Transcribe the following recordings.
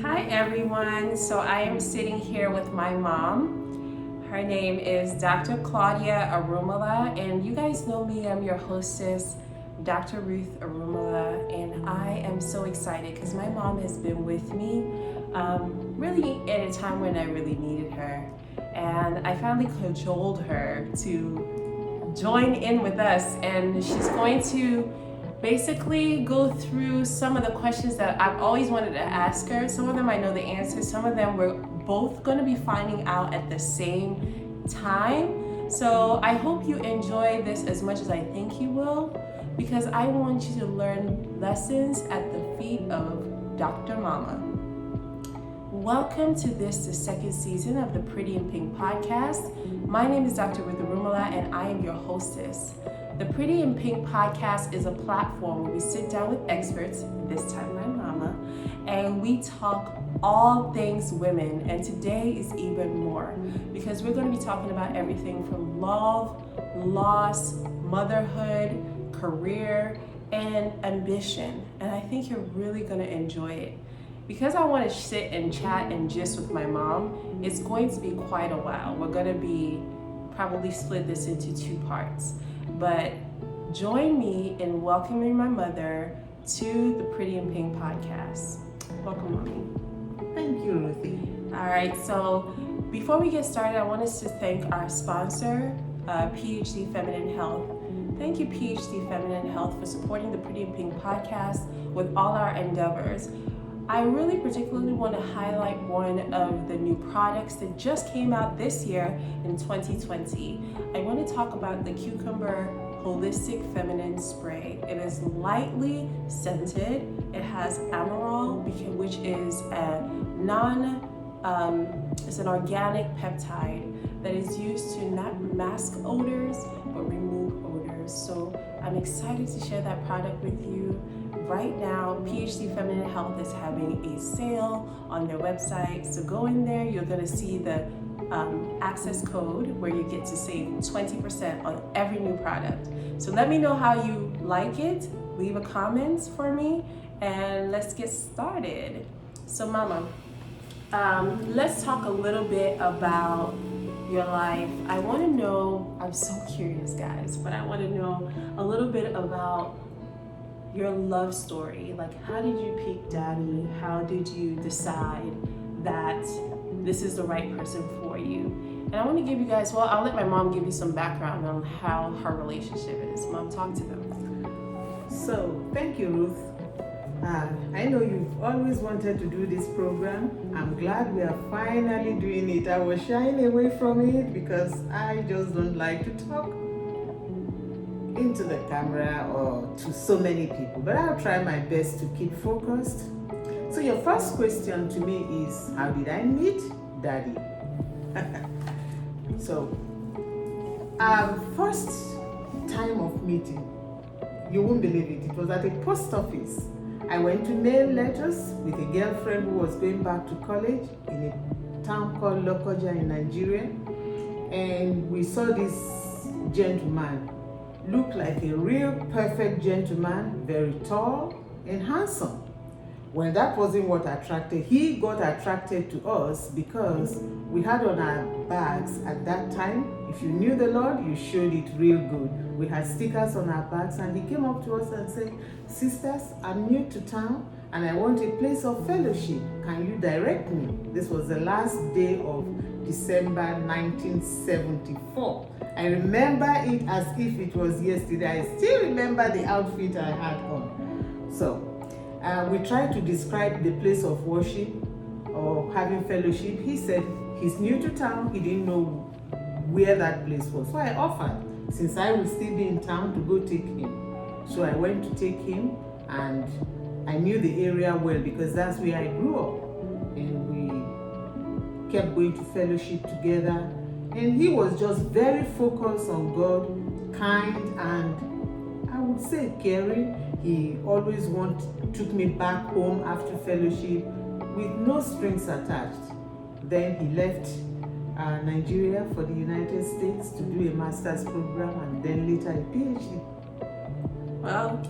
Hi everyone. So I am sitting here with my mom. Her name is Dr. Claudia Arumala, and you guys know me. I'm your hostess, Dr. Ruth Arumala, and I am so excited because my mom has been with me really at a time when I really needed her. And I finally cajoled her to join in with us, and she's going to basically go through some of the questions that I've always wanted to ask her. Some of them I know the answers, some of them we're both going to be finding out at the same time. So I hope you enjoy this as much as I think you will, because I want you to learn lessons at the feet of Dr. Momma. Welcome to the second season of the Pretty in Pink podcast. My name is Dr. Ruth Arumala, and I am your hostess. The Pretty in Pink podcast is a platform where we sit down with experts, this time my mama, and we talk all things women. And today is even more because we're going to be talking about everything from love, loss, motherhood, career, and ambition. And I think you're really going to enjoy it. Because I want to sit and chat and gist with my mom, it's going to be quite a while. We're going to be probably split this into two parts. But join me in welcoming my mother to the Pretty in Pink podcast. Welcome, Mommy. Thank you, Ruthie. All right, so before we get started, I want us to thank our sponsor, PhD Feminine Health. Thank you, PhD Feminine Health, for supporting the Pretty in Pink podcast with all our endeavors. I really particularly want to highlight one of the new products that just came out this year in 2020. I want to talk about the Cucumber Holistic Feminine Spray. It is lightly scented. It has Amarol, which is it's an organic peptide that is used to not mask odors, but remove odors. So I'm excited to share that product with you. Right now, PhD Feminine Health is having a sale on their website. So go in there, you're gonna see the access code where you get to save 20% on every new product. So let me know how you like it. Leave a comment for me and let's get started. So Mama, let's talk a little bit about your life. I wanna know, I'm so curious guys, but I wanna know a little bit about your love story. Like, how did you pick daddy? How did you decide that this is the right person for you? And I want to give you guys, well, I'll let my mom give you some background on how her relationship is. Mom, talk to them. So, thank you, Ruth. I know you've always wanted to do this program. I'm glad we are finally doing it. I was shying away from it because I just don't like to talk into the camera or to so many people, but I'll try my best to keep focused. So your first question to me is, how did I meet daddy? So our first time of meeting, you won't believe it, it was at a post office. I went to mail letters with a girlfriend who was going back to college in a town called Lokoja in Nigeria, and we saw this gentleman. Looked like a real perfect gentleman, very tall and handsome. Well, that wasn't what attracted. He got attracted to us because we had on our bags at that time. If you knew the Lord, you showed it real good. We had stickers on our bags, and he came up to us and said, "Sisters, I'm new to town and I want a place of fellowship. Can you direct me?" This was the last day of December 1974. I remember it as if it was yesterday. I still remember the outfit I had on. So we tried to describe the place of worship or having fellowship. He said he's new to town. He didn't know where that place was. So I offered, since I would still be in town, to go take him. So I went to take him, and I knew the area well because that's where I grew up. And we kept going to fellowship together. And he was just very focused on God, kind, and I would say caring. He always took me back home after fellowship with no strings attached. Then he left Nigeria for the United States to do a master's program and then later a PhD. Well,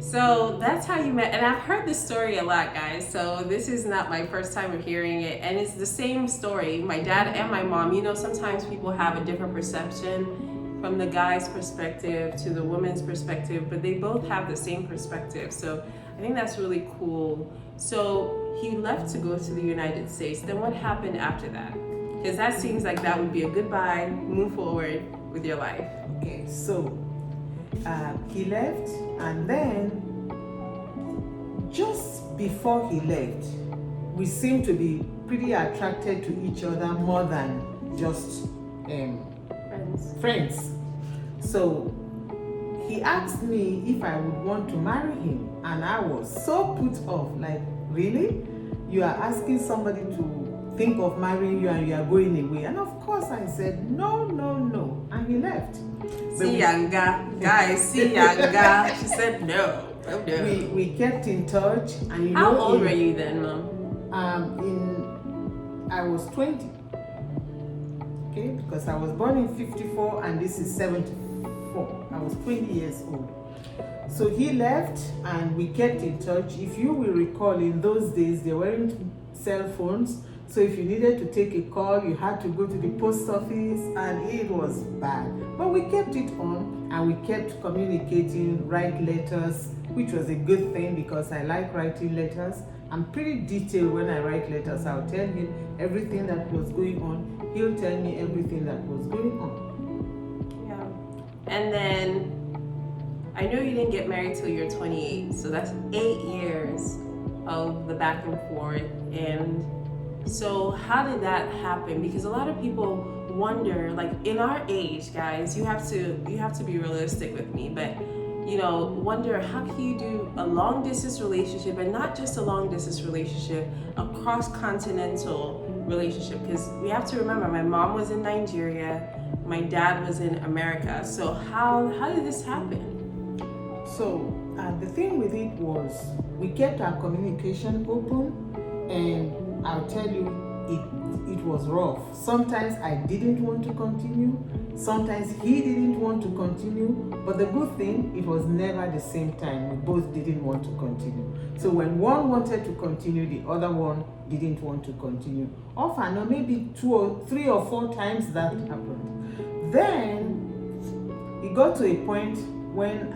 So that's how you met. And I've heard this story a lot, guys. So this is not my first time of hearing it. And it's the same story. My dad and my mom, you know, sometimes people have a different perception from the guy's perspective to the woman's perspective, but they both have the same perspective. So I think that's really cool. So he left to go to the United States. Then what happened after that? Because that seems like that would be a goodbye, move forward with your life. Okay, so he left, and then just before he left, we seemed to be pretty attracted to each other more than just friends. So he asked me if I would want to marry him, and I was so put off, like, really? You are asking somebody to think of marrying you and you are going away? And of course I said, no, and he left. See Yanga, guys, see Yanga. She said no. Oh, no. We kept in touch, and you How know, old were you then, Mom? I was 20. Okay, because I was born in 54 and this is 74. I was 20 years old. So he left and we kept in touch. If you will recall, in those days there weren't cell phones. So if you needed to take a call, you had to go to the post office, and it was bad. But we kept it on, and we kept communicating, write letters, which was a good thing because I like writing letters. I'm pretty detailed when I write letters. I'll tell him everything that was going on. He'll tell me everything that was going on. Yeah. And then I know you didn't get married till you're 28. So that's 8 years of the back and forth. And so how did that happen? Because a lot of people wonder, like in our age, guys, you have to be realistic with me, but you know, wonder how can you do a long distance relationship, and not just a long distance relationship, a cross-continental relationship? Because we have to remember, my mom was in Nigeria, my dad was in America. So how did this happen? So the thing with it was we kept our communication open, and I'll tell you, it was rough. Sometimes I didn't want to continue. Sometimes he didn't want to continue. But the good thing, it was never the same time. We both didn't want to continue. So when one wanted to continue, the other one didn't want to continue. Often, or maybe 2 or 3 or 4 times that happened. Then it got to a point when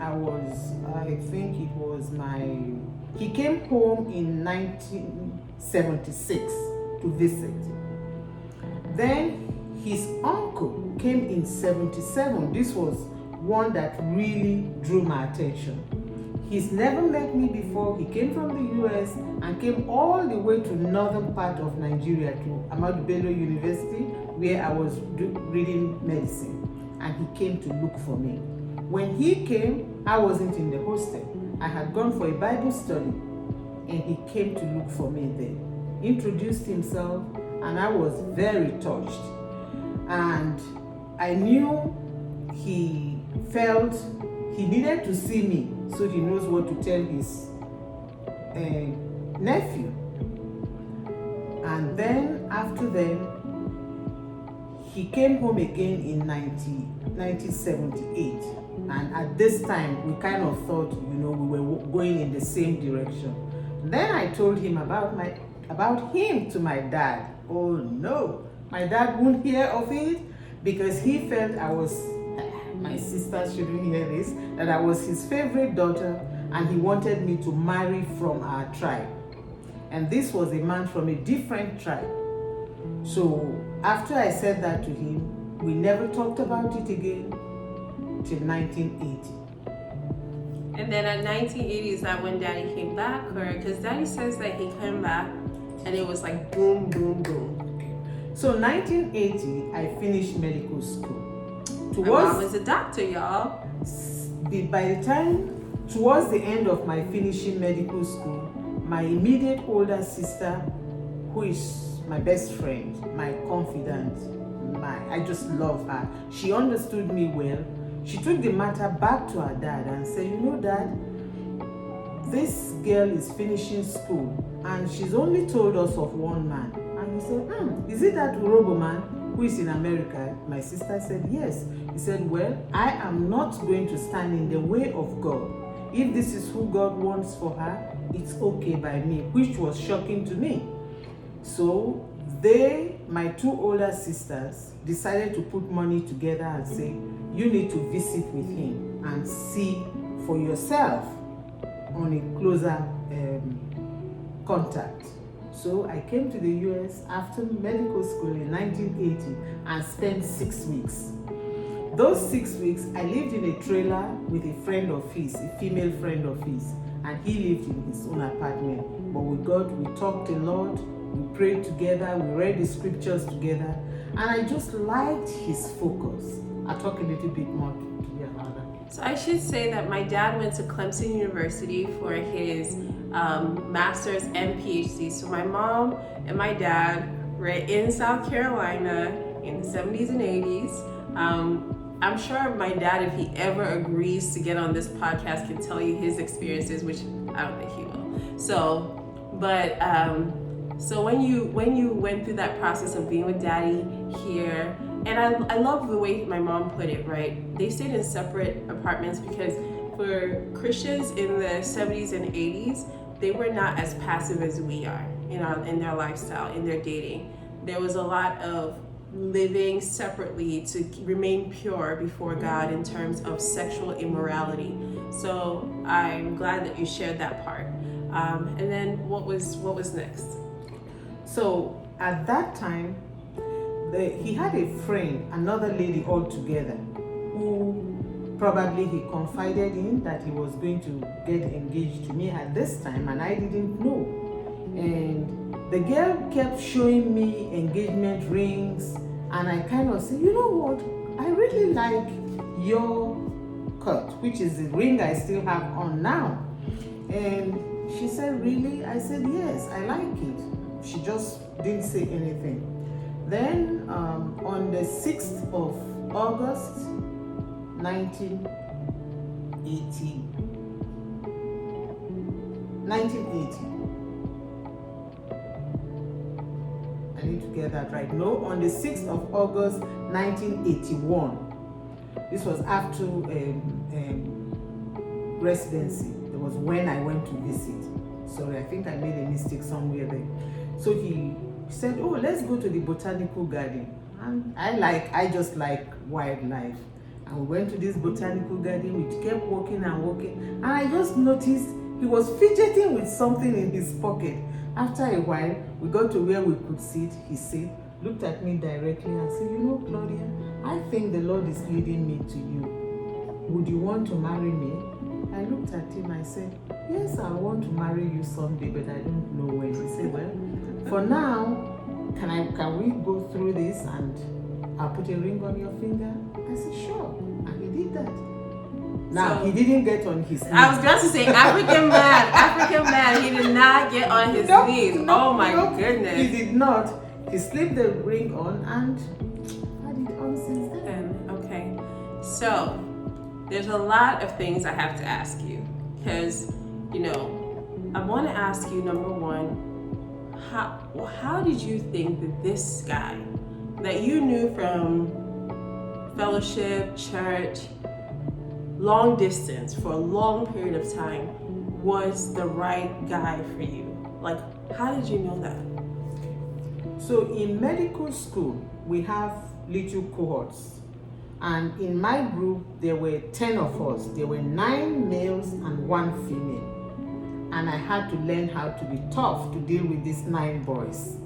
he came home in 1976 to visit. Then his uncle came in 77. This was one that really drew my attention. He's never met me before. He came from the US and came all the way to northern part of Nigeria, to Ahmadu Bello University, where I was reading medicine. And he came to look for me. When he came, I wasn't in the hostel. I had gone for a Bible study, and he came to look for me there. Introduced himself, and I was very touched. And I knew he felt he needed to see me so he knows what to tell his nephew. And then after then, he came home again in 1978. And at this time, we kind of thought, we were going in the same direction. Then I told him about him to my dad. Oh no, my dad wouldn't hear of it because he felt my sister shouldn't hear this, that I was his favorite daughter, and he wanted me to marry from our tribe. And this was a man from a different tribe. So after I said that to him, we never talked about it again till 1980. And then at 1980, is that when Daddy came back? Or because Daddy says that he came back and it was like boom, boom, boom. So 1980, I finished medical school. My mom was a doctor, y'all. By the time, towards the end of my finishing medical school, my immediate older sister, who is my best friend, my confidant, I just love her. She understood me well. She took the matter back to her dad and said, Dad, this girl is finishing school and she's only told us of one man. And he said, is it that Urobo man who is in America? My sister said, yes. He said, well, I am not going to stand in the way of God. if this is who God wants for her, it's okay by me, which was shocking to me. So my two older sisters, decided to put money together and say, you need to visit with him and see for yourself on a closer contact. So I came to the US after medical school in 1980 and spent 6 weeks. Those 6 weeks, I lived in a trailer with a friend of his, a female friend of his, and he lived in his own apartment. But with God, we talked a lot, we prayed together, we read the scriptures together, and I just liked his focus. I'll talk a little bit more to you about that. So I should say that my dad went to Clemson University for his master's and PhD. So my mom and my dad were in South Carolina in the 70s and 80s. I'm sure my dad, if he ever agrees to get on this podcast, can tell you his experiences, which I don't think he will. So when you went through that process of being with daddy here, and I love the way my mom put it, right? They stayed in separate apartments because for Christians in the 70s and 80s, they were not as passive as we are in their lifestyle, in their dating. There was a lot of living separately to remain pure before God in terms of sexual immorality. So I'm glad that you shared that part. And then what was next? So at that time, he had a friend, another lady altogether, who probably he confided in that he was going to get engaged to me at this time, and I didn't know. And the girl kept showing me engagement rings, and I kind of said, you know what, I really like your cut, which is the ring I still have on now. And she said, really? I said, yes, I like it. She just didn't say anything. Then on the 6th of August, 1980, I need to get that right. No, on the 6th of August, 1981. This was after residency. That was when I went to visit. Sorry, I think I made a mistake somewhere there. So he said, oh, let's go to the botanical garden. And I just like wildlife. And we went to this botanical garden. We kept walking and walking. And I just noticed he was fidgeting with something in his pocket. After a while, we got to where we could sit. He said, looked at me directly and said, you know, Claudia, I think the Lord is leading me to you. Would you want to marry me? I looked at him, I said, yes, I want to marry you someday, but I don't know when. He said, well, for now, can we go through this and I'll put a ring on your finger? I said, sure. And he did that. Now, he didn't get on his knees. I was going to say, African man, he did not get on his knees. Oh my goodness. He did not. He slipped the ring on and had it on since then. Okay. So, there's a lot of things I have to ask you. Because, I want to ask you, number one, how did you think that this guy that you knew from fellowship, church, long distance for a long period of time was the right guy for you? Like, how did you know that? So in medical school, we have little cohorts. And in my group, there were 10 of us. There were 9 males and 1 female. And I had to learn how to be tough to deal with these 9 boys.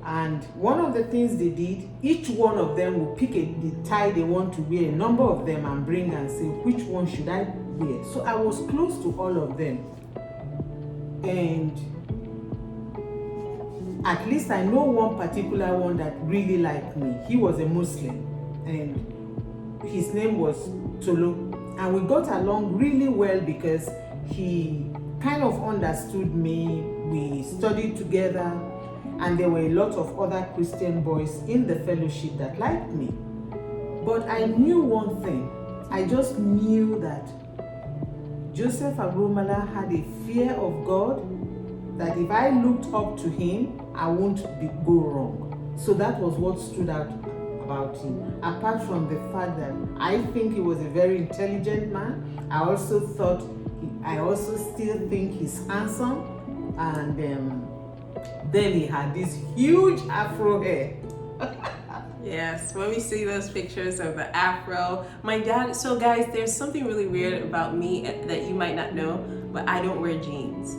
And one of the things they did, each one of them would pick the tie they want to wear, a number of them, and bring and say, which one should I wear? So I was close to all of them. And at least I know one particular one that really liked me. He was a Muslim, and his name was Tolu. And we got along really well because he kind of understood me. We studied together. And there were a lot of other Christian boys in the fellowship that liked me. But I knew one thing. I just knew that Joseph Arumala had a fear of God, that if I looked up to him, I won't go wrong. So that was what stood out about him. Apart from the fact that I think he was a very intelligent man, I also thought I also still think he's handsome. And then he had this huge afro hair. Yes, when we see those pictures of the afro, my dad, so guys, there's something really weird about me that you might not know, but I don't wear jeans.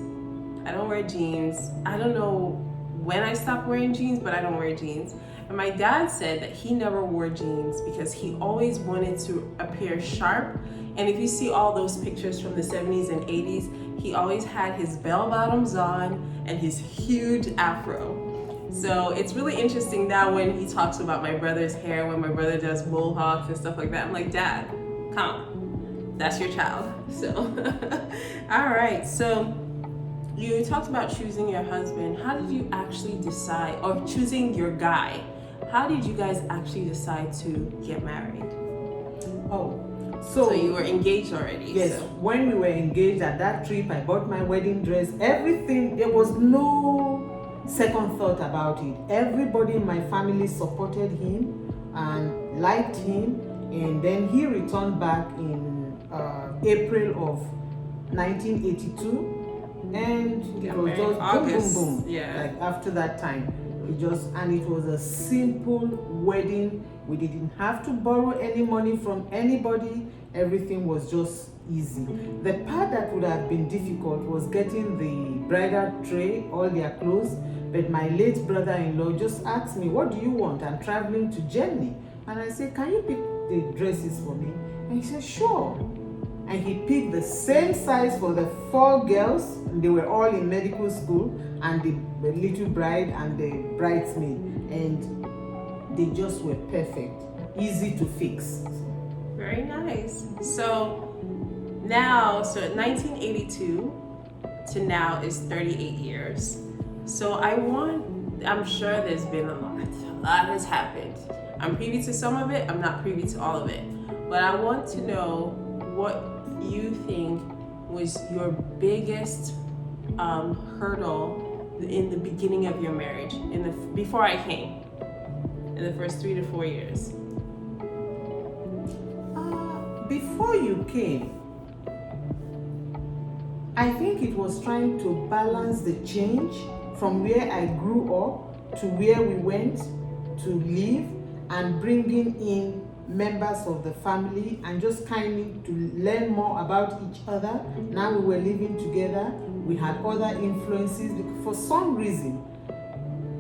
I don't wear jeans. I don't know when I stopped wearing jeans, but I don't wear jeans. And my dad said that he never wore jeans because he always wanted to appear sharp. And if you see all those pictures from the 70s and 80s, he always had his bell bottoms on and his huge afro. So it's really interesting now when he talks about my brother's hair, when my brother does mohawks and stuff like that. I'm like, Dad, come on, that's your child. So, all right. So you talked about choosing your husband. How did you actually decide, or choosing your guy? How did you guys actually decide to get married? Oh, so you were engaged already? Yes, so. When we were engaged at that trip, I bought my wedding dress, everything. There was no second thought about it. Everybody in my family supported him and liked him, and then he returned back in April of 1982, and it was just August. boom, boom, boom. Yeah. Like after that time, it was a simple wedding. We didn't have to borrow any money from anybody. Everything was just easy. The part that would have been difficult was getting the bridal tray, all their clothes. But my late brother-in-law just asked me, "What do you want? I'm traveling to Germany." And I said, "Can you pick the dresses for me?" And he said, "Sure." And he picked the same size for the 4 girls. They were all in medical school, and the little bride and the bridesmaid. And they just were perfect, easy to fix. Very nice. So now, so 1982 to now is 38 years. So I'm sure there's been a lot has happened. I'm privy to some of it, I'm not privy to all of it. But I want to know what you think was your biggest hurdle in the beginning of your marriage, before I came, in the first 3 to 4 years. Before you came, I think it was trying to balance the change from where I grew up to where we went to live, and bringing in members of the family and just kind of to learn more about each other. Now we were living together, we had other influences. For some reason,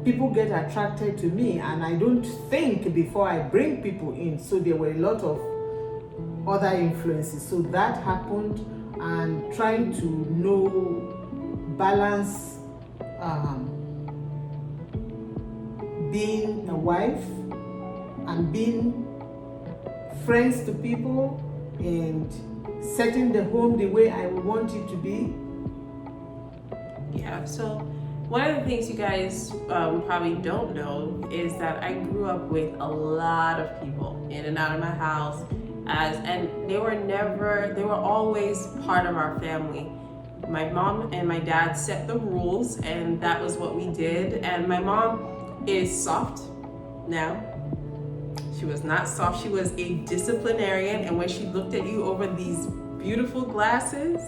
people get attracted to me, and I don't think before I bring people in. So there were a lot of other influences. So that happened, and trying to balance being a wife and being friends to people and setting the home the way I want it to be. Yeah, so one of the things you guys probably don't know is that I grew up with a lot of people in and out of my house, and they were always part of our family. My mom and my dad set the rules, and that was what we did. And my mom is soft now. She was not soft, she was a disciplinarian, and when she looked at you over these beautiful glasses,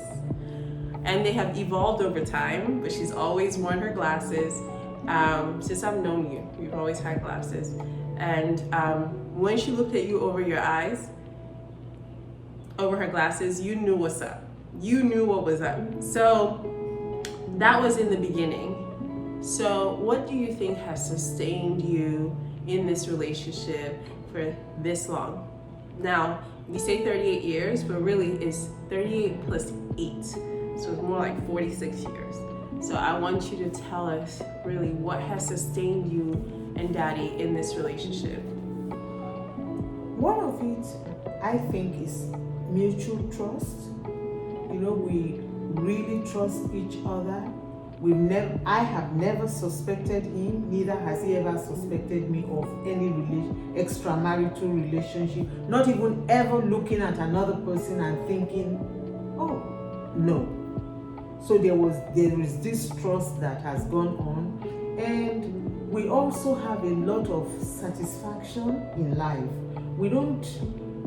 and they have evolved over time, but she's always worn her glasses. Since I've known you, you've always had glasses. And when she looked at you over your eyes, over her glasses, you knew what's up. You knew what was up. So that was in the beginning. So what do you think has sustained you in this relationship for this long? Now, we say 38 years, but really it's 38 plus 8. So it's more like 46 years. So I want you to tell us really what has sustained you and Daddy in this relationship. One of it, I think, is mutual trust. You know, we really trust each other. I have never suspected him, neither has he ever suspected me of any extramarital relationship, not even ever looking at another person and thinking, oh, no. So there is this trust that has gone on, and we also have a lot of satisfaction in life. We don't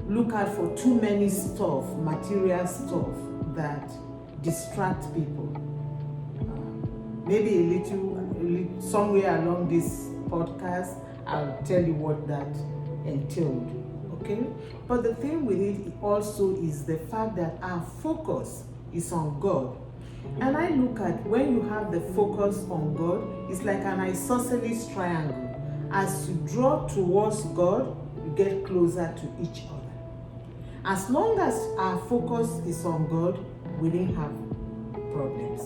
look out for too many material stuff that distract people. Maybe a little somewhere along this podcast, I'll tell you what that entailed. Okay? But the thing with it also is the fact that our focus is on God. And I look at when you have the focus on God, it's like an isosceles triangle. As you draw towards God, you get closer to each other. As long as our focus is on God, we didn't have problems.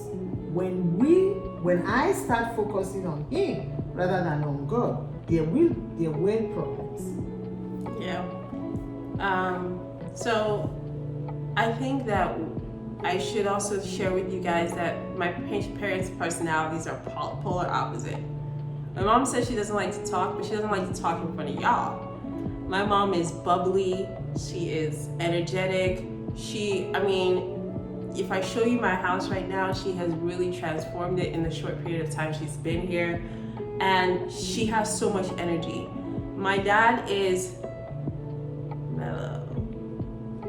When I start focusing on Him rather than on God, there were problems. Yeah. So I think that I should also share with you guys that my parents' personalities are polar opposite. My mom says she doesn't like to talk, but she doesn't like to talk in front of y'all. My mom is bubbly. She is energetic. If I show you my house right now, she has really transformed it in the short period of time she's been here. And she has so much energy. My dad is mellow.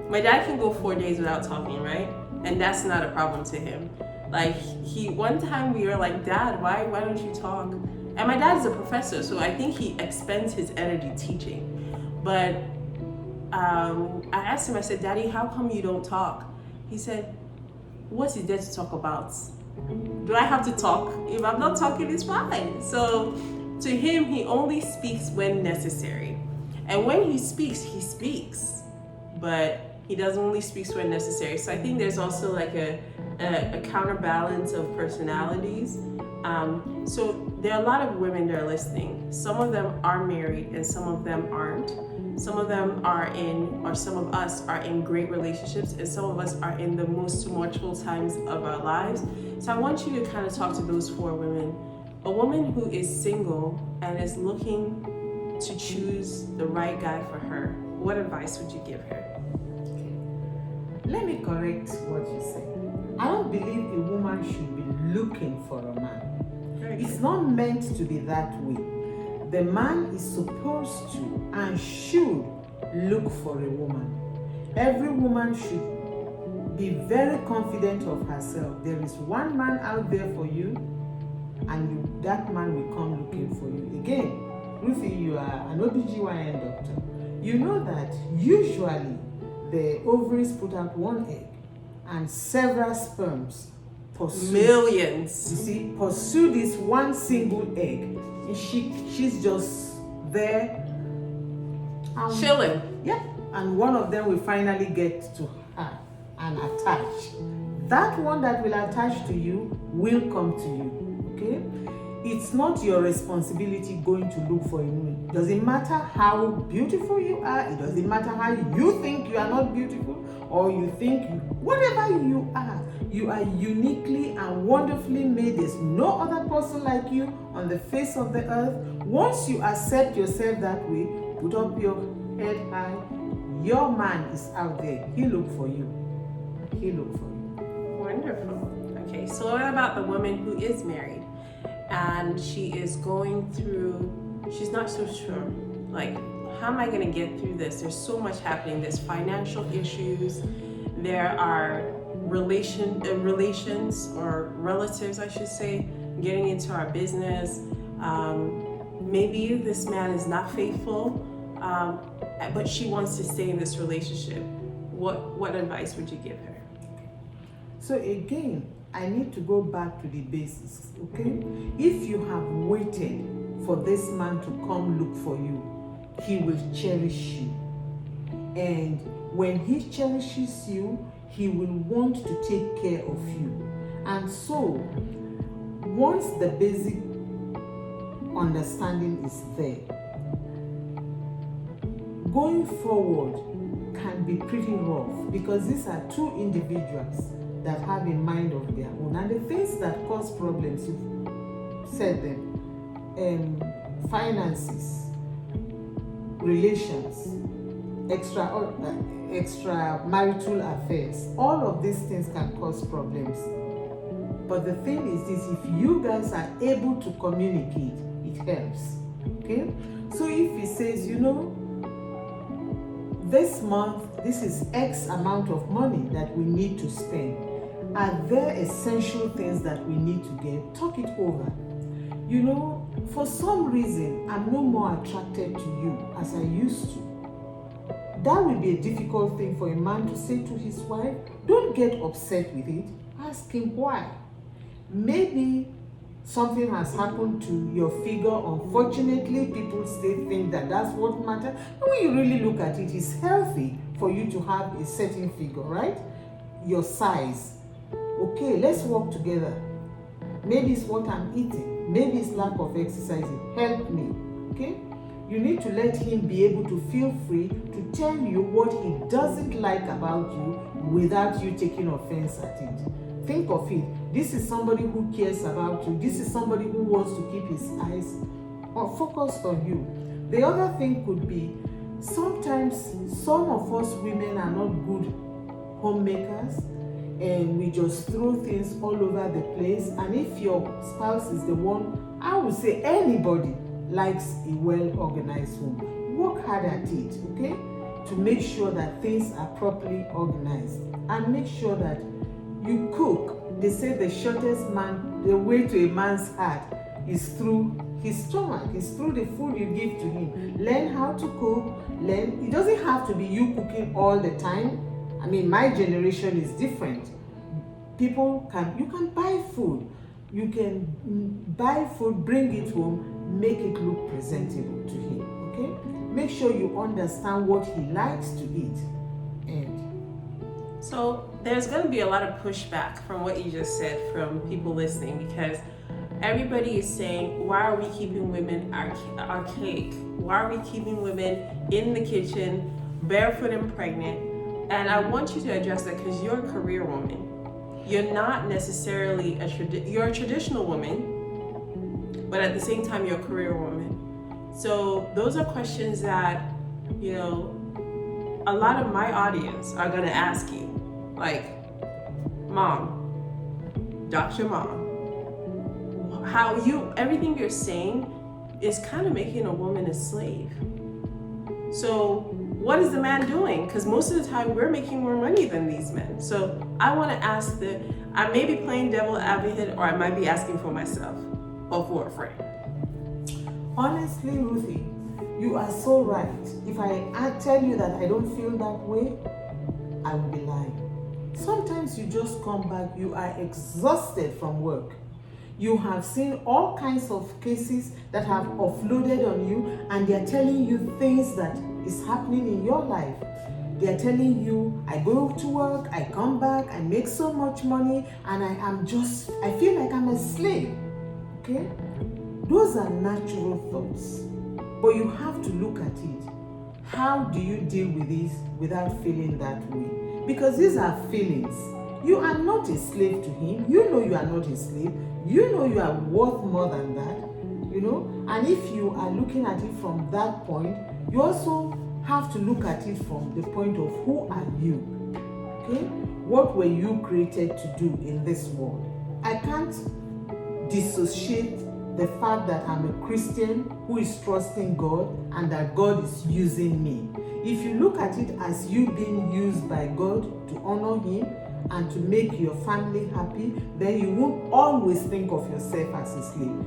My dad can go 4 days without talking, right? And that's not a problem to him. Like, one time we were like, Dad, why don't you talk? And my dad is a professor, so I think he expends his energy teaching. But I asked him, I said, Daddy, how come you don't talk? He said, what is there to talk about? Do I have to talk? If I'm not talking, it's fine. So to him, he only speaks when necessary. And when he speaks. But he doesn't only speak when necessary. So I think there's also like a counterbalance of personalities. So there are a lot of women that are listening. Some of them are married and some of them aren't. Some of them some of us are in great relationships, and some of us are in the most tumultuous times of our lives. So I want you to kind of talk to those 4 women. A woman who is single and is looking to choose the right guy for her, what advice would you give her? Okay. Let me correct what you said. I don't believe a woman should be looking for a man. It's not meant to be that way. The man is supposed to and should look for a woman. Every woman should be very confident of herself. There is one man out there for you, and that man will come looking for you. Again, Ruthie, you are an OBGYN doctor. You know that usually the ovaries put out one egg and several sperms pursue. Millions. You see, pursue this one single egg. She's just there. Chilling. Yep. And one of them will finally get to her and attach. That one that will attach to you will come to you. Okay? It's not your responsibility going to look for a woman. It doesn't matter how beautiful you are. It doesn't matter how you think you are not beautiful, or you think whatever you are uniquely and wonderfully made. There's no other person like you on the face of the earth. Once you accept yourself that way, put up your head high. Your man is out there. He look for you. He look for you. Wonderful. Okay, so what about the woman who is married and she is going through, she's not so sure, like, how am I going to get through this? There's so much happening. There's financial issues. There are relations or relatives, I should say, getting into our business. Maybe this man is not faithful, but she wants to stay in this relationship. What advice would you give her? So again, I need to go back to the basics, okay? If you have waited for this man to come look for you, he will cherish you. And when he cherishes you, he will want to take care of you. And so, once the basic understanding is there, going forward can be pretty rough, because these are 2 individuals that have a mind of their own. And the things that cause problems, you've said them, finances, relations, extramarital affairs, all of these things can cause problems. But the thing is this: if you guys are able to communicate, it helps. Okay? So if he says, this month, this is X amount of money that we need to spend, Are there essential things that we need to get? Talk it over. You know, for some reason, I'm no more attracted to you as I used to. That will be a difficult thing for a man to say to his wife. Don't get upset with it. Ask him why. Maybe something has happened to your figure. Unfortunately, people still think that that's what matters. But when you really look at it, it's healthy for you to have a certain figure, right? Your size. Okay, let's work together. Maybe it's what I'm eating. Maybe it's lack of exercising. Help me. Okay? You need to let him be able to feel free to tell you what he doesn't like about you without you taking offense at it. Think of it. This is somebody who cares about you. This is somebody who wants to keep his eyes focused on you. The other thing could be, sometimes some of us women are not good homemakers, and we just throw things all over the place. And if your spouse is the one, I would say anybody likes a well-organized home. Work hard at it, okay? To make sure that things are properly organized. And make sure that you cook. They say the shortest the way to a man's heart is through his stomach. It's through the food you give to him. Learn how to cook. It doesn't have to be you cooking all the time. I mean, my generation is different. You can buy food. You can buy food, bring it home, make it look presentable to him, okay? Make sure you understand what he likes to eat. So there's going to be a lot of pushback from what you just said from people listening, because everybody is saying, why are we keeping women archaic? Why are we keeping women in the kitchen, barefoot and pregnant? And I want you to address that because you're a career woman. You're not necessarily you're a traditional woman, but at the same time, you're a career woman. So those are questions that, you know, a lot of my audience are going to ask you. Like, Mom, Dr. Mom, everything you're saying is kind of making a woman a slave. So what is the man doing? Because most of the time we're making more money than these men. So I want to ask I may be playing devil advocate, or I might be asking for myself or for a friend. Honestly, Ruthie, you are so right. If I tell you that I don't feel that way, I will be lying. Sometimes you just come back, you are exhausted from work. You have seen all kinds of cases that have offloaded on you, and they're telling you things that is happening in your life. They're telling you, I go to work, I come back, I make so much money, and I feel like I'm a slave. Okay? Those are natural thoughts. But you have to look at it. How do you deal with this without feeling that way? Because these are feelings. You are not a slave to him. You know you are not a slave. You know you are worth more than that. You know? And if you are looking at it from that point, you also have to look at it from the point of who are you? Okay? What were you created to do in this world? I can't dissociate the fact that I'm a Christian who is trusting God and that God is using me. If you look at it as you being used by God to honor him and to make your family happy, then you won't always think of yourself as a slave.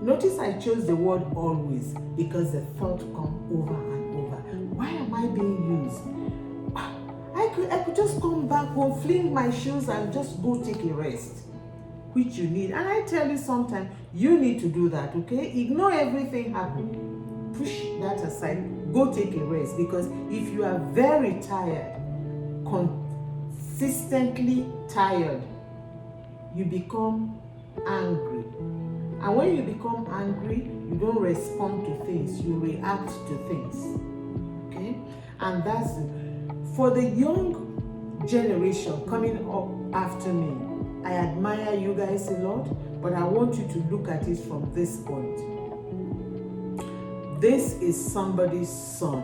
Notice I chose the word always because the thought comes over and over. Why am I being used? I could just come back home, fling my shoes and just go take a rest, which you need. And I tell you sometimes, you need to do that, okay? Ignore everything happening. Push that aside. Go take a rest, because if you are very tired, consistently tired, you become angry. And when you become angry, you don't respond to things, you react to things. Okay? And that's for the young generation coming up after me. I admire you guys a lot, but I want you to look at it from this point. This is somebody's son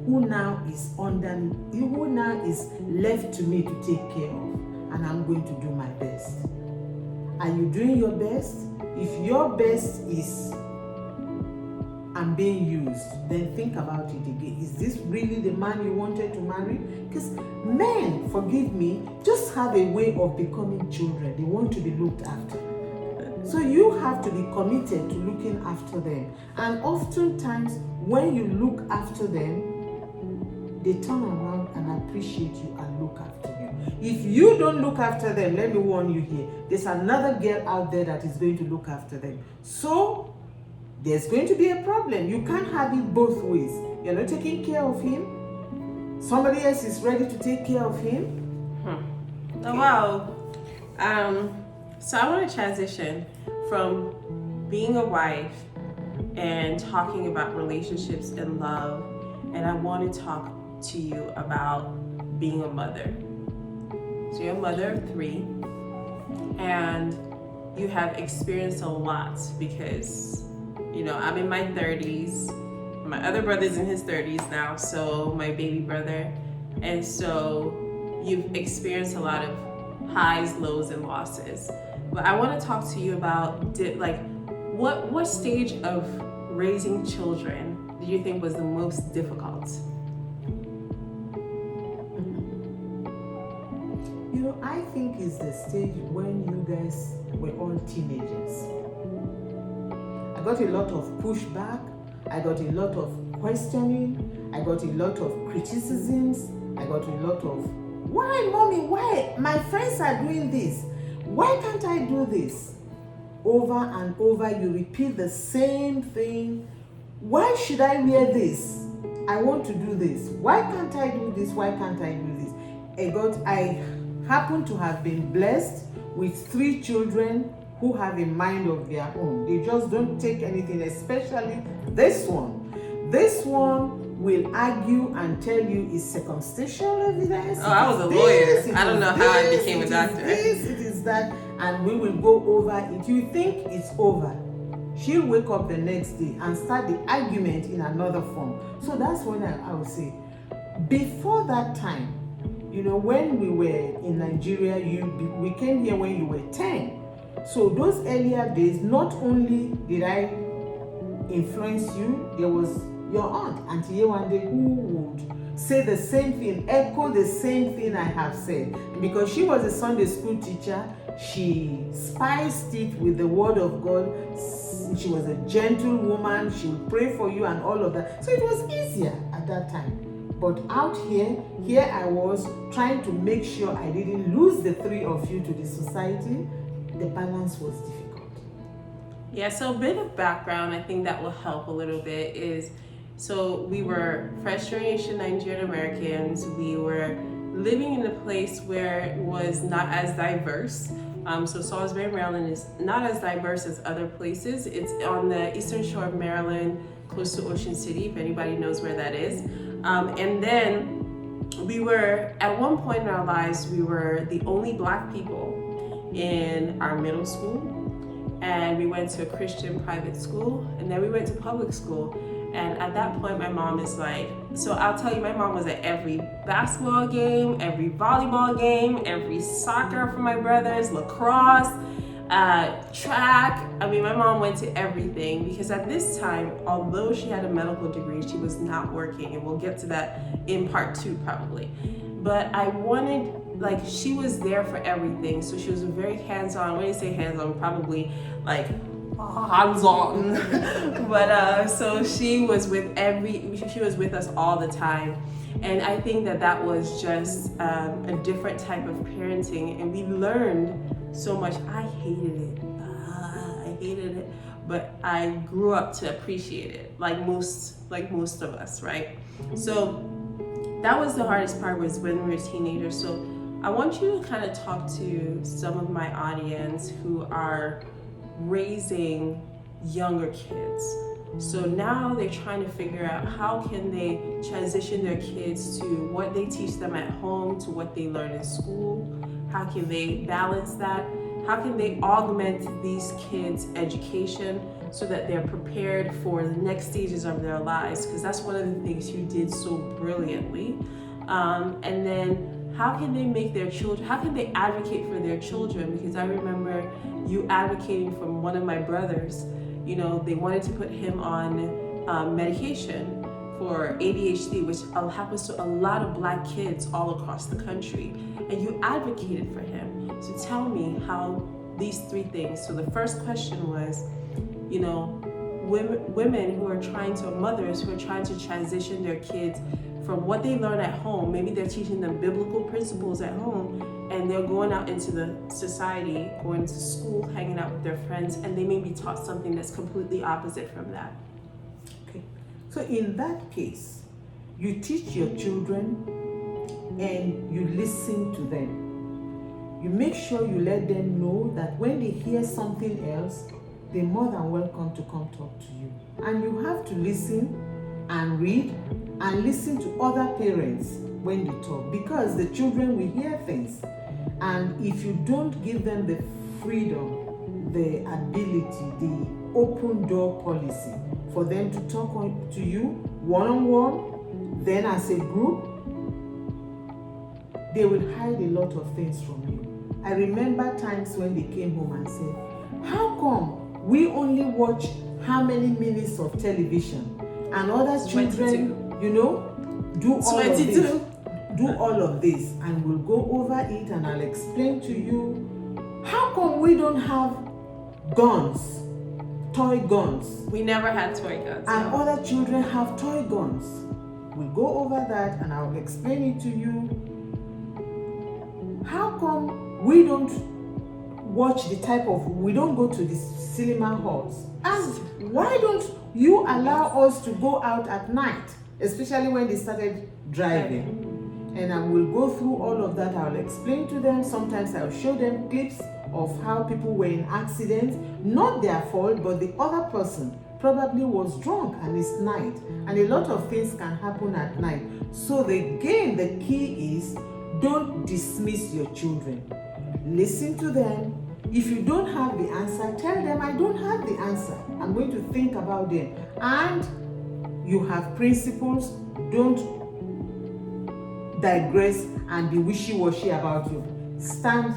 who now is left to me to take care of, and I'm going to do my best. Are you doing your best? If your best is I'm being used, then think about it again. Is this really the man you wanted to marry? Because men, forgive me, just have a way of becoming children. They want to be looked after. So you have to be committed to looking after them. And oftentimes, when you look after them, they turn around and appreciate you and look after you. If you don't look after them, let me warn you here, there's another girl out there that is going to look after them. So there's going to be a problem. You can't have it both ways. You're not taking care of him. Somebody else is ready to take care of him. Oh, wow. So I want to transition from being a wife and talking about relationships and love, and I want to talk to you about being a mother. So you're a mother of 3, and you have experienced a lot because, you know, I'm in my 30s. My other brother's in his 30s now, so my baby brother. And so you've experienced a lot of highs, lows, and losses. But I want to talk to you about what stage of raising children do you think was the most difficult? You know, I think it's the stage when you guys were all teenagers. I got a lot of pushback. I got a lot of questioning. I got a lot of criticisms. I got a lot of, why, mommy, why? My friends are doing this. Why can't I do this? Over and over, you repeat the same thing. Why should I wear this? I want to do this. Why can't I do this? Why can't I do this? I happen to have been blessed with 3 children who have a mind of their own. They just don't take anything, especially this one. This one will argue and tell you it's circumstantial evidence. Oh, I was a lawyer. I don't know how I became a doctor. It is that, and we will go over it. You think it's over. She'll wake up the next day and start the argument in another form. So that's when I would say, before that time, you know, when we were in Nigeria, we came here when you were 10. So those earlier days, not only did I influence you, there was your aunt, Auntie Yewande, who would say the same thing, echo the same thing I have said. And because she was a Sunday school teacher, she spiced it with the word of God. She was a gentle woman. She would pray for you and all of that. So it was easier at that time. But out here I was trying to make sure I didn't lose the 3 of you to the society. The balance was difficult. Yeah, so a bit of background, I think that will help a little bit is, so we were first generation Nigerian Americans. We were living in a place where it was not as diverse. So Salisbury, Maryland is not as diverse as other places. It's on the eastern shore of Maryland, close to Ocean City, if anybody knows where that is. And then we were, at one point in our lives, we were the only Black people in our middle school. And we went to a Christian private school, and then we went to public school. And at that point, my mom is like, so I'll tell you, my mom was at every basketball game, every volleyball game, every soccer for my brothers, lacrosse, track. I mean, my mom went to everything because at this time, although she had a medical degree, she was not working. And we'll get to that in part 2 probably. But I wanted, like, she was there for everything. So she was very hands-on. When you say hands-on, probably like hands-on. But so she was with us all the time. And I think that was just a different type of parenting, and we learned so much. I hated it, but I grew up to appreciate it, like most of us, right? So that was the hardest part, was when we were teenagers. So I want you to kind of talk to some of my audience who are raising younger kids. So now they're trying to figure out how can they transition their kids to what they teach them at home to what they learn in school. How can they balance that? How can they augment these kids' education so that they're prepared for the next stages of their lives? Because that's one of the things you did so brilliantly. And then how can they make their children, how can they advocate for their children? Because I remember you advocating for one of my brothers. You know, they wanted to put him on medication for ADHD, which happens to a lot of Black kids all across the country, and you advocated for him. So tell me how these three things. So the first question was, women who are mothers who are trying to transition their kids from what they learn at home. Maybe they're teaching them biblical principles at home, and they're going out into the society, going to school, hanging out with their friends, and they may be taught something that's completely opposite from that. Okay. So in that case, you teach your children and you listen to them. You make sure you let them know that when they hear something else, they're more than welcome to come talk to you. And you have to listen and read and listen to other parents when they talk, because the children will hear things. And if you don't give them the freedom, the ability, the open door policy for them to talk to you one-on-one, then as a group, they will hide a lot of things from you. I remember times when they came home and said, how come we only watch how many minutes of television and other children, 22. Do all 22. of this. Do all of this, and we'll go over it and I'll explain to you, how come we don't have guns, toy guns? We never had toy guns. And other children have toy guns. We'll go over that and I'll explain it to you. How come we don't we don't go to the cinema halls? And why don't you allow us to go out at night, especially when they started driving? And I will go through all of that. I'll explain to them. Sometimes I'll show them clips of how people were in accidents, not their fault, but the other person probably was drunk and it's night. And a lot of things can happen at night. So the key is, don't dismiss your children. Listen to them. If you don't have the answer, tell them, I don't have the answer. I'm going to think about them. And you have principles. Don't digress and be wishy-washy about you. Stand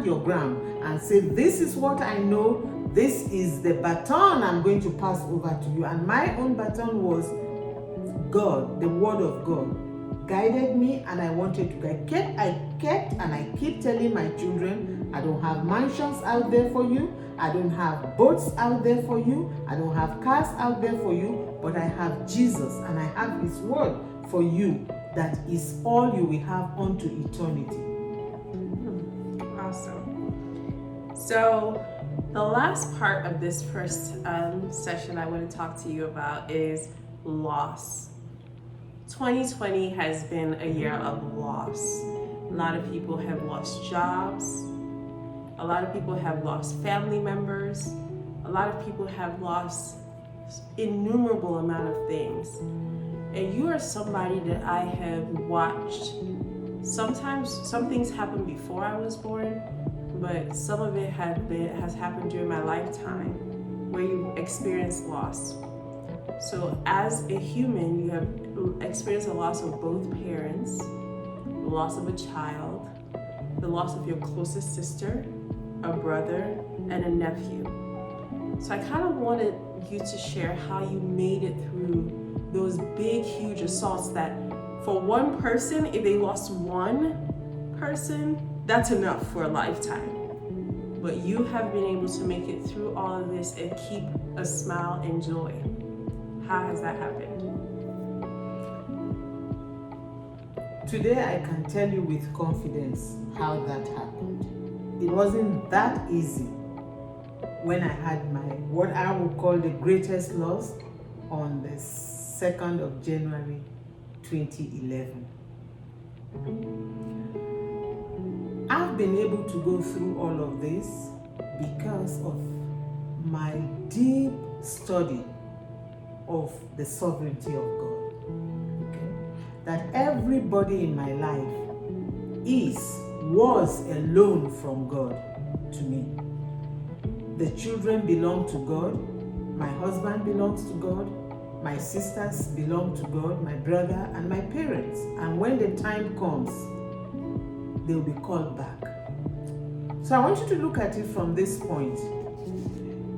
your ground and say, this is what I know. This is the baton I'm going to pass over to you. And my own baton was God, the word of God guided me, and I wanted to guide. I keep telling my children, I don't have mansions out there for you. I don't have boats out there for you. I don't have cars out there for you, but I have Jesus and I have his word for you. That is all you will have unto eternity. Awesome. So the last part of this first session I want to talk to you about is loss. 2020 has been a year of loss. A lot of people have lost jobs. A lot of people have lost family members. A lot of people have lost innumerable amount of things. And you are somebody that I have watched. Sometimes some things happened before I was born, but some of it has happened during my lifetime where you experienced loss. So as a human, you have experienced the loss of both parents, the loss of a child, the loss of your closest sister, a brother, and a nephew. So I kind of wanted you to share how you made it through those big, huge assaults that for one person, if they lost one person, that's enough for a lifetime. But you have been able to make it through all of this and keep a smile and joy. How has that happened? Today I can tell you with confidence how that happened. It wasn't that easy when I had what I would call the greatest loss on the 2nd of January 2011. I've been able to go through all of this because of my deep study of the sovereignty of God. Okay? That everybody in my life was a loan from God to me. The children belong to God. My husband belongs to God. My sisters belong to God, my brother, and my parents. And when the time comes, they will be called back. So I want you to look at it from this point.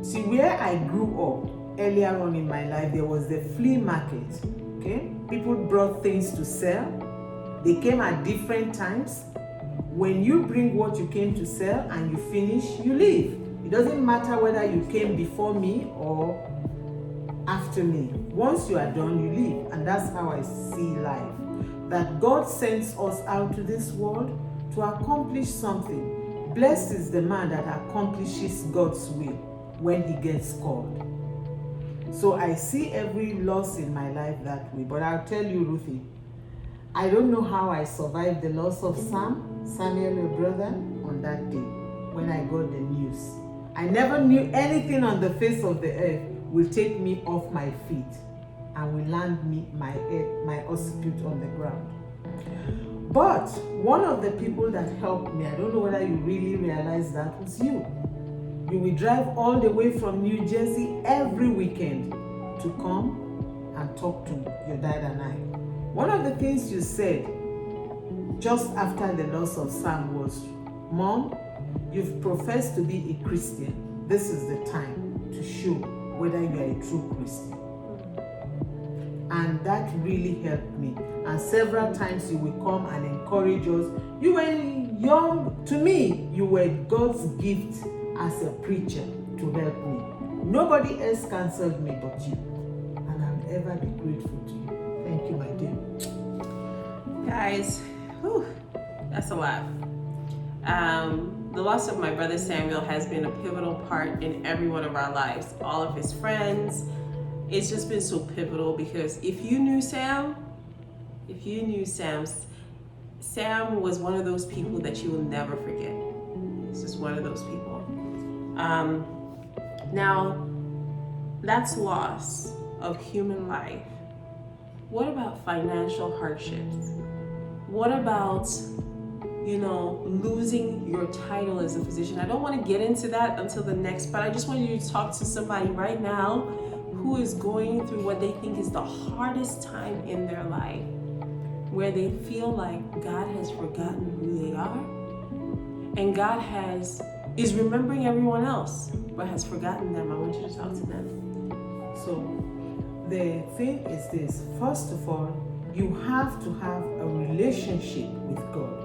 See, where I grew up, earlier on in my life, there was the flea market. Okay, people brought things to sell. They came at different times. When you bring what you came to sell and you finish, you leave. It doesn't matter whether you came before me or after me. Once you are done, you leave. And that's how I see life. That God sends us out to this world to accomplish something. Blessed is the man that accomplishes God's will when he gets called. So I see every loss in my life that way. But I'll tell you, Ruthie, I don't know how I survived the loss of Samuel, your brother, on that day when I got the news. I never knew anything on the face of the earth will take me off my feet and will land me my occiput on the ground. But one of the people that helped me, I don't know whether you really realize that, was you. You will drive all the way from New Jersey every weekend to come and talk to your dad and I. One of the things you said just after the loss of Sam was, Mom, you've professed to be a Christian. This is the time to show whether you are a true Christian. And that really helped me. And several times you will come and encourage us. You were young. To me, you were God's gift as a preacher to help me. Nobody else counseled me but you. And I'll ever be grateful to you. Thank you, my dear. Guys, that's a lot. The loss of my brother Samuel has been a pivotal part in every one of our lives. All of his friends. It's just been so pivotal because if you knew Sam, Sam was one of those people that you will never forget. He's just one of those people. Now, that's loss of human life. What about financial hardships? What about, losing your title as a physician? I don't want to get into that until the next, but I just want you to talk to somebody right now who is going through what they think is the hardest time in their life, where they feel like God has forgotten who they are, and God is remembering everyone else, but has forgotten them. I want you to talk to them. So the thing is this: first of all, you have to have a relationship with God.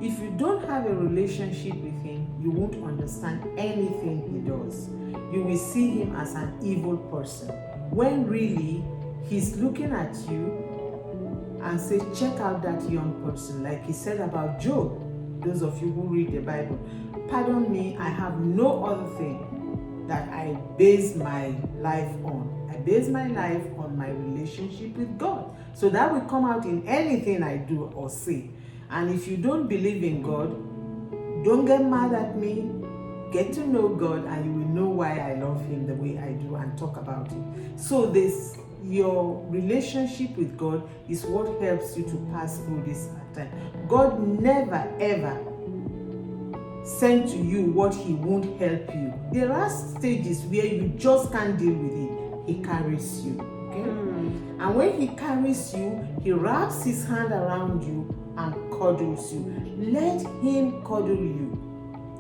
If you don't have a relationship with Him, you won't understand anything He does. You will see Him as an evil person, when really He's looking at you and say, check out that young person, like He said about Job. Those of you who read the Bible, pardon me, I have no other thing that I base my life on. I base my life on my relationship with God. So that will come out in anything I do or say. And if you don't believe in God, don't get mad at me. Get to know God and you will know why I love Him the way I do and talk about it. So your relationship with God is what helps you to pass through this time. God never ever sent to you what He won't help you. There are stages where you just can't deal with it. He carries you. Okay? And when He carries you, He wraps His hand around you and cuddles you. Let Him cuddle you.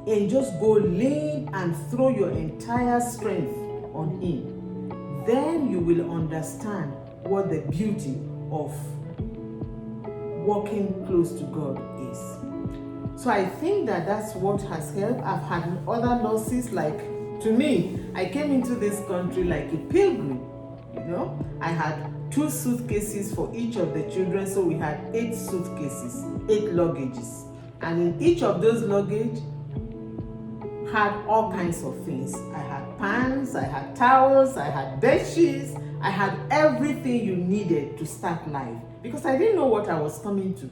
And just go lean and throw your entire strength on Him. Then you will understand what the beauty of walking close to God is. So I think that's what has helped. I've had other losses, like, to me, I came into this country like a pilgrim. I had 2 suitcases for each of the children, so we had 8 suitcases, 8 luggages. And in each of those luggage had all kinds of things. I had pants, I had towels, I had bed sheets, I had everything you needed to start life, because I didn't know what I was coming to.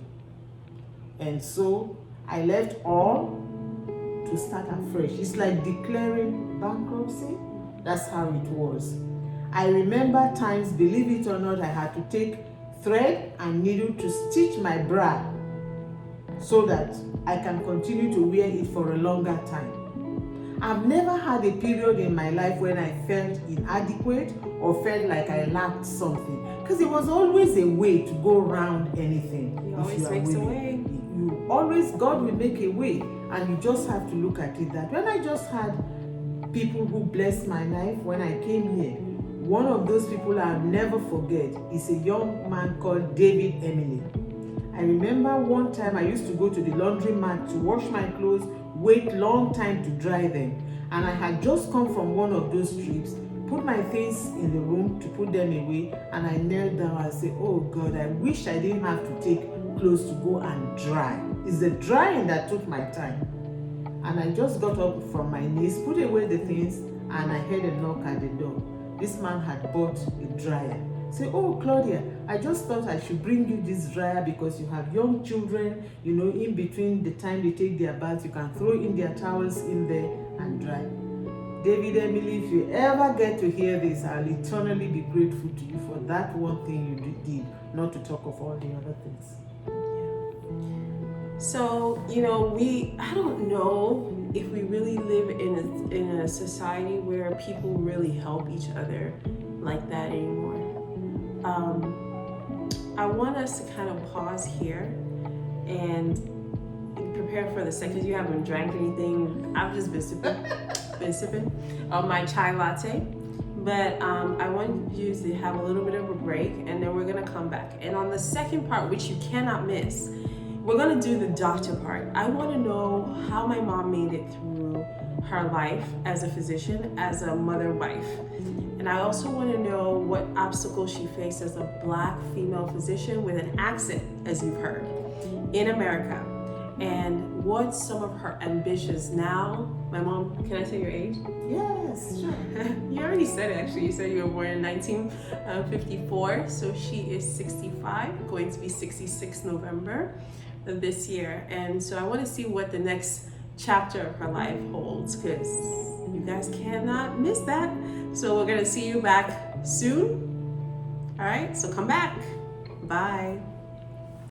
And so I left all to start afresh. It's like declaring bankruptcy. That's how it was. I remember times, believe it or not, I had to take thread and needle to stitch my bra so that I can continue to wear it for a longer time. I've never had a period in my life when I felt inadequate or felt like I lacked something, because it was always a way to go around anything. He always makes a way. God will make a way, and you just have to look at it that when I just had people who blessed my life when I came here. One of those people I'll never forget is a young man called David Emily. I remember one time I used to go to the laundromat to wash my clothes, wait long time to dry them. And I had just come from one of those trips, put my things in the room to put them away, and I knelt down and said, oh God, I wish I didn't have to take clothes to go and dry. It's the drying that took my time. And I just got up from my knees, put away the things, and I heard a knock at the door. This man had bought a dryer. Say, oh Claudia, I just thought I should bring you this dryer because you have young children, you know, in between the time they take their baths, you can throw in their towels in there and dry. David Emily, if you ever get to hear this, I'll eternally be grateful to you for that one thing you did, not to talk of all the other things. So, you know, I don't know if we really live in a society where people really help each other like that anymore. I want us to kind of pause here and prepare for the second, because you haven't drank anything. I've just been sipping on my chai latte. But I want you to have a little bit of a break, and then we're gonna come back. And on the second part, which you cannot miss, we're gonna do the doctor part. I wanna know how my mom made it through her life as a physician, as a mother-wife. And I also wanna know what obstacles she faced as a Black female physician with an accent, as you've heard, in America. And what's some of her ambitions now? My mom, can I say your age? Yes, sure. You already said it, actually. You said you were born in 1954, so she is 65, going to be 66 November of this year. And so I want to see what the next chapter of her life holds, because you guys cannot miss that. So we're going to see you back soon. All right, so come back. Bye.